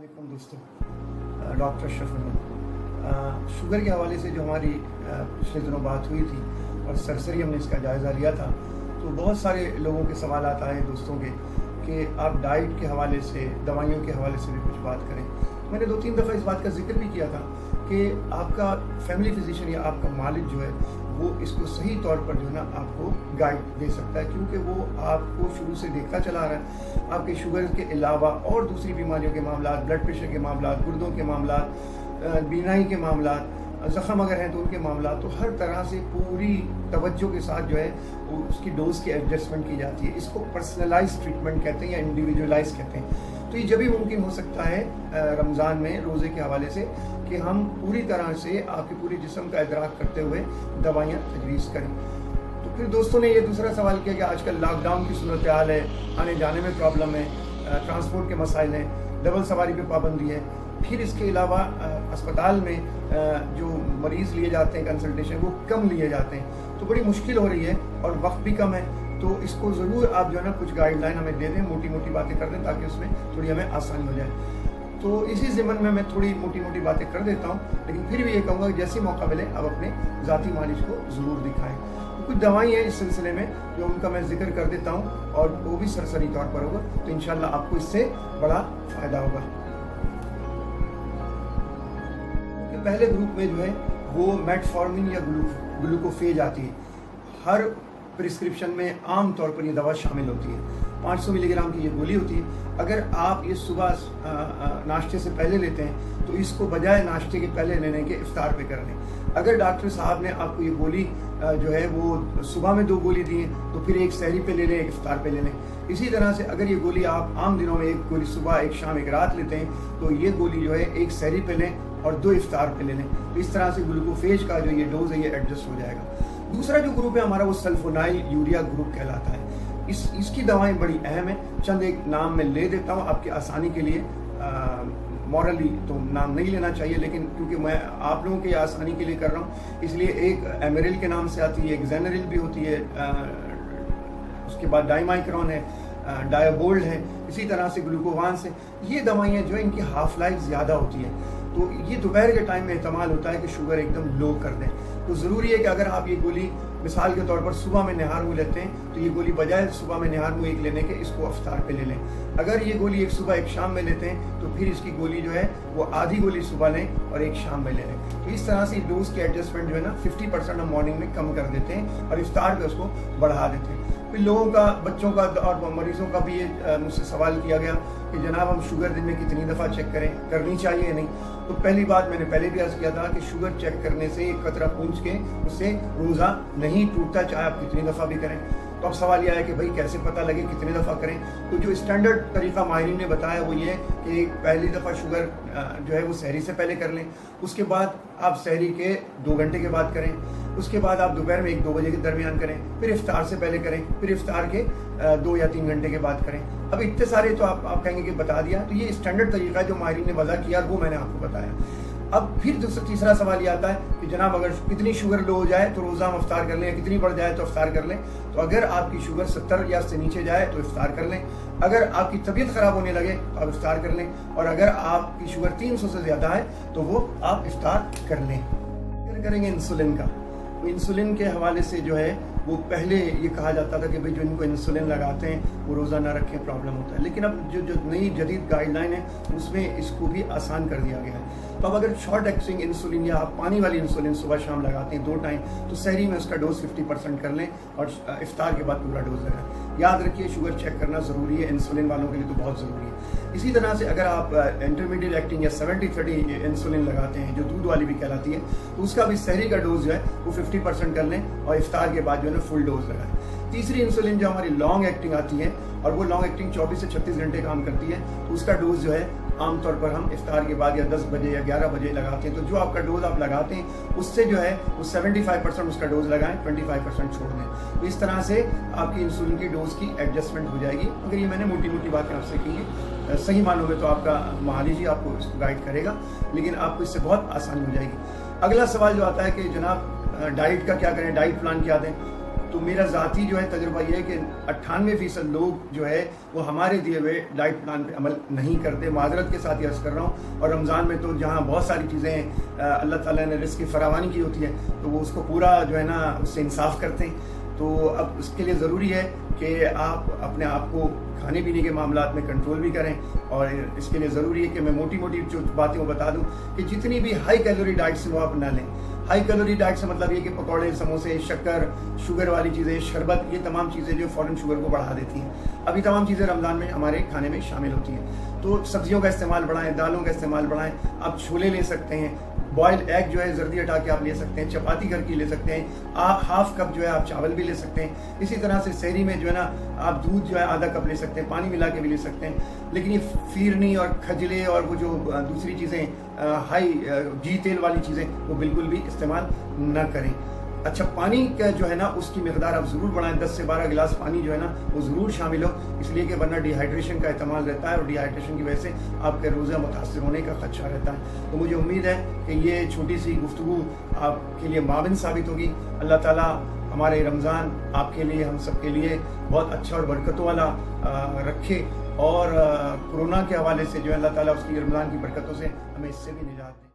वालेकुम दोस्तों, doctor Ashraf Ahmad. Sugar के हवाले से जो हमारी पिछले दिनों बात हुई थी और सरसरी हमने इसका जायज़ा लिया था, तो बहुत सारे लोगों के सवाल आए दोस्तों के कि आप डाइट के हवाले से, दवाइयों के हवाले से भी कुछ बात करें। मैंने 2-3 दफ़ा इस बात का जिक्र भी किया था कि आपका फैमिली फिजिशियन या आपका मालिक जो है वो इसको सही तौर पर जो है ना आपको गाइड दे सकता है, क्योंकि वो आपको शुरू से देखता चला रहा है। आपके शुगर के अलावा और दूसरी बीमारियों के मामला, ब्लड प्रेशर के मामला, गुर्दों के मामला, बीनाई के मामला, ज़ख़म अगर हैं तो उनके मामला, तो हर तरह से पूरी तवज्जो के साथ जो है वो उसकी डोज की एडजस्टमेंट की जाती है। इसको पर्सनलाइज ट्रीटमेंट कहते हैं या इंडिविजुअलाइज कहते हैं। तो ये जब भी मुमकिन हो सकता है रमज़ान में रोज़े के हवाले से कि हम पूरी तरह से आपके पूरे जिस्म का इदराक करते हुए दवाइयाँ तजवीज़ करें। तो फिर दोस्तों ने ये दूसरा सवाल किया कि आजकल लॉकडाउन की सूरत हाल है, आने जाने में प्रॉब्लम है, ट्रांसपोर्ट के मसाइल हैं, डबल सवारी पे पाबंदी है, फिर इसके अलावा अस्पताल में जो मरीज़ लिए जाते हैं कंसल्टेशन वो कम लिए जाते हैं, तो बड़ी मुश्किल हो रही है और वक्त भी कम है। तो इसको ज़रूर आप जो है ना कुछ गाइडलाइन हमें दे दें, मोटी मोटी बातें कर दें ताकि उसमें थोड़ी हमें आसानी हो जाए। तो इसी ज़िम्मन में मैं थोड़ी मोटी मोटी बातें कर देता हूँ, लेकिन फिर भी ये कहूँगा कि जैसे मौका मिले आप अपने ज़ाती मालिज को ज़रूर दिखाएँ। तो कुछ दवाई हैं इस सिलसिले में जो उनका मैं जिक्र कर देता हूँ और वो भी सरसरी तौर पर होगा, तो इंशाल्लाह आपको इससे बड़ा फ़ायदा होगा। पहले ग्रुप में जो है वो मेटफॉर्मिन या ग्लूकोफेज आती है। हर प्रिस्क्रिप्शन में आम तौर पर ये दवा शामिल होती है। 500 मिलीग्राम की ये गोली होती है। अगर आप ये सुबह नाश्ते से पहले लेते हैं तो इसको बजाय नाश्ते के पहले लेने के इफ्तार पे कर लें। अगर डॉक्टर साहब ने आपको ये गोली जो है वो सुबह में 2 गोली दी हैं तो फिर एक सहरी पे ले लें, एक इफ्तार पे ले लें। इसी तरह से अगर ये गोली आप आम दिनों में एक गोली सुबह, एक शाम, एक रात लेते हैं तो ये गोली जो है एक सहरी पे लें और 2 इफ्तार पे ले लें। तो इस तरह से ग्लूकोफेज का जो ये डोज है ये एडजस्ट हो जाएगा। दूसरा जो ग्रुप है हमारा वो सल्फोनाइल यूरिया ग्रुप कहलाता है। इसकी दवाएं बड़ी अहम है। चंद एक नाम मैं ले देता हूँ आपकी आसानी के लिए। मॉरली तो नाम नहीं लेना चाहिए, लेकिन क्योंकि मैं आप लोगों की आसानी के लिए कर रहा हूँ इसलिए एक एमेरिल के नाम से आती है, एक जेनरिल भी होती है, उसके बाद डाइमाइक्रॉन है, डायोबोल्ड है, इसी तरह से ग्लूकोवान से। ये दवाइयाँ जो है इनकी हाफ लाइफ ज़्यादा होती है, तो ये दोपहर के टाइम में इस्तेमाल होता है कि शुगर एकदम लो कर दें। तो ज़रूरी है कि अगर आप ये गोली मिसाल के तौर पर सुबह में निहार मुँह लेते हैं तो ये गोली बजाय सुबह में निहार मुँह एक लेने के इसको अफ्तार पे ले लें। अगर ये गोली एक सुबह एक शाम में लेते हैं तो फिर इसकी गोली जो है वो आधी गोली सुबह लें और एक शाम में ले लें। तो इस तरह से डोज की एडजस्टमेंट जो है ना 50% हम मॉर्निंग में कम कर देते हैं और इफ्तार पे उसको बढ़ा देते हैं। फिर लोगों का, बच्चों का और मरीज़ों का भी ये मुझसे सवाल किया गया कि जनाब हम शुगर दिन में कितनी दफ़ा चेक करें, करनी चाहिए या नहीं। तो पहली बात मैंने पहले भी अर्ज़ किया था कि शुगर चेक करने से एक कतरा पूंछ के उससे रोज़ा नहीं टूटता, चाहे आप कितनी दफ़ा भी करें। तो अब सवाल यह है कि भाई कैसे पता लगे कितने दफ़ा करें। तो जो स्टैंडर्ड तरीका माहिरीन ने बताया वो ये कि पहली दफ़ा शुगर जो है वो सहरी से पहले कर लें, उसके बाद आप सहरी के 2 घंटे के बाद करें, उसके बाद आप दोपहर में 1-2 बजे के दरमियान करें, फिर इफ्तार से पहले करें, फिर इफ्तार के 2 या 3 घंटे के बाद करें। अब इतने सारे तो आप कहेंगे कि बता दिया, तो ये स्टैंडर्ड तरीका जो माहिरीन ने वज़ा किया वो मैंने आपको बताया। अब फिर तीसरा सवाल ये आता है कि जनाब अगर कितनी शुगर लो हो जाए तो रोज़ा हम इफ्तार कर लें, या कितनी बढ़ जाए तो इफ्तार कर लें। तो अगर आपकी शुगर 70 या से नीचे जाए तो इफ्तार कर लें। अगर आपकी तबीयत ख़राब होने लगे तो आप इफ्तार कर लें, और अगर आपकी शुगर 300 से ज़्यादा है तो वो आप इफ्तार कर लें। फिर करेंगे इंसुलिन का। तो इंसुलिन के हवाले से जो है वो पहले ये कहा जाता था कि भाई जो इनको इंसुलिन लगाते हैं वो रोज़ा ना रखें, प्रॉब्लम होता है। लेकिन अब जो नई जदीद गाइडलाइन है उसमें इसको भी आसान कर दिया गया है। तो अब अगर शॉर्ट एक्टिंग इंसुलिन या आप पानी वाली इंसुलिन सुबह शाम लगाते हैं 2 टाइम, तो सहरी में उसका डोज 50% कर लें और इफ्तार के बाद पूरा डोज लगाएं। याद रखिए शुगर चेक करना ज़रूरी है, इंसुलिन वालों के लिए तो बहुत ज़रूरी है। इसी तरह से अगर आप इंटरमीडिएट एक्टिंग या 70-30 इंसुलिन लगाते हैं जो दूध वाली भी कहलाती है, तो उसका भी सहरी का डोज जो है वो 50% कर लें और इफ्तार के बाद जो है ना फुल डोज लगाएं। तीसरी इंसुलिन जो हमारी लॉन्ग एक्टिंग आती है और वो लॉन्ग एक्टिंग 24 से 36 घंटे काम करती है, तो उसका डोज जो है आमतौर पर हम इफ्तार के बाद या 10 बजे या 11 बजे लगाते हैं। तो जो आपका डोज आप लगाते हैं उससे जो है वो 75% उसका डोज लगाएं, 25% छोड़ दें। तो इस तरह से आपकी इंसुलिन की डोज की एडजस्टमेंट हो जाएगी। अगर ये मैंने मोटी मोटी बातें आपसे की हैं, सही मानों में तो आपका मालिज ही आपको इसको गाइड करेगा, लेकिन आपको इससे बहुत आसानी हो जाएगी। अगला सवाल जो आता है कि जनाब डाइट का क्या करें, डाइट प्लान क्या दें। तो मेरा ذاتی جو ہے تجربہ یہ ہے کہ 98% لوگ جو ہے وہ ہمارے دیے ہوئے ڈائٹ پلان پہ عمل نہیں کرتے. معذرت کے ساتھ یہ عرض کر رہا ہوں. اور رمضان میں تو جہاں بہت ساری چیزیں اللہ تعالیٰ نے رزق کی فراوانی کی ہوتی ہے تو وہ اس کو پورا جو ہے نا اس سے انصاف کرتے ہیں. تو اب اس کے لیے ضروری ہے کہ آپ اپنے آپ کو کھانے پینے کے معاملات میں کنٹرول بھی کریں. اور اس کے لیے ضروری ہے کہ میں موٹی جو باتیں وہ بتا دوں کہ جتنی بھی ہائی کیلوری ڈائٹس وہ آپ نہ لیں. ہائی کیلوری ڈائٹ سے مطلب یہ کہ پکوڑے، سموسے، شکر، شوگر والی چیزیں، شربت، یہ تمام چیزیں جو فوراً شوگر کو بڑھا دیتی ہیں. اب یہ تمام چیزیں رمضان میں ہمارے کھانے میں شامل ہوتی ہیں. تو سبزیوں کا استعمال بڑھائیں، دالوں کا استعمال بڑھائیں. آپ چھولے لے سکتے ہیں، بوائل ایگ جو ہے زردی ہٹا کے آپ لے سکتے ہیں، چپاتی گھر کی لے سکتے ہیں. آپ ہاف کپ جو ہے آپ چاول بھی لے سکتے ہیں. اسی طرح سے سحری میں جو ہے نا آپ دودھ جو ہے آدھا کپ لے سکتے ہیں، پانی ملا کے بھی لے سکتے ہیں. لیکن یہ فیرنی اور کھجلے اور وہ جو دوسری چیزیں ہائی گھی تیل والی چیزیں وہ بالکل بھی استعمال نہ کریں. اچھا، پانی کا جو ہے نا اس کی مقدار آپ ضرور بڑھائیں. 10 سے 12 گلاس پانی جو ہے نا وہ ضرور شامل ہو، اس لیے کہ ورنہ ڈی ہائیڈریشن کا احتمال رہتا ہے اور ڈی ہائیڈریشن کی وجہ سے آپ کے روزہ متاثر ہونے کا خدشہ رہتا ہے. تو مجھے امید ہے کہ یہ چھوٹی سی گفتگو آپ کے لیے معاون ثابت ہوگی. اللہ تعالیٰ ہمارے رمضان آپ کے لیے، ہم سب کے لیے بہت اچھا اور برکتوں والا رکھے. اور کرونا کے حوالے سے جو ہے اللہ تعالیٰ اس کی رمضان کی برکتوں سے ہمیں اس سے بھی نجات دے.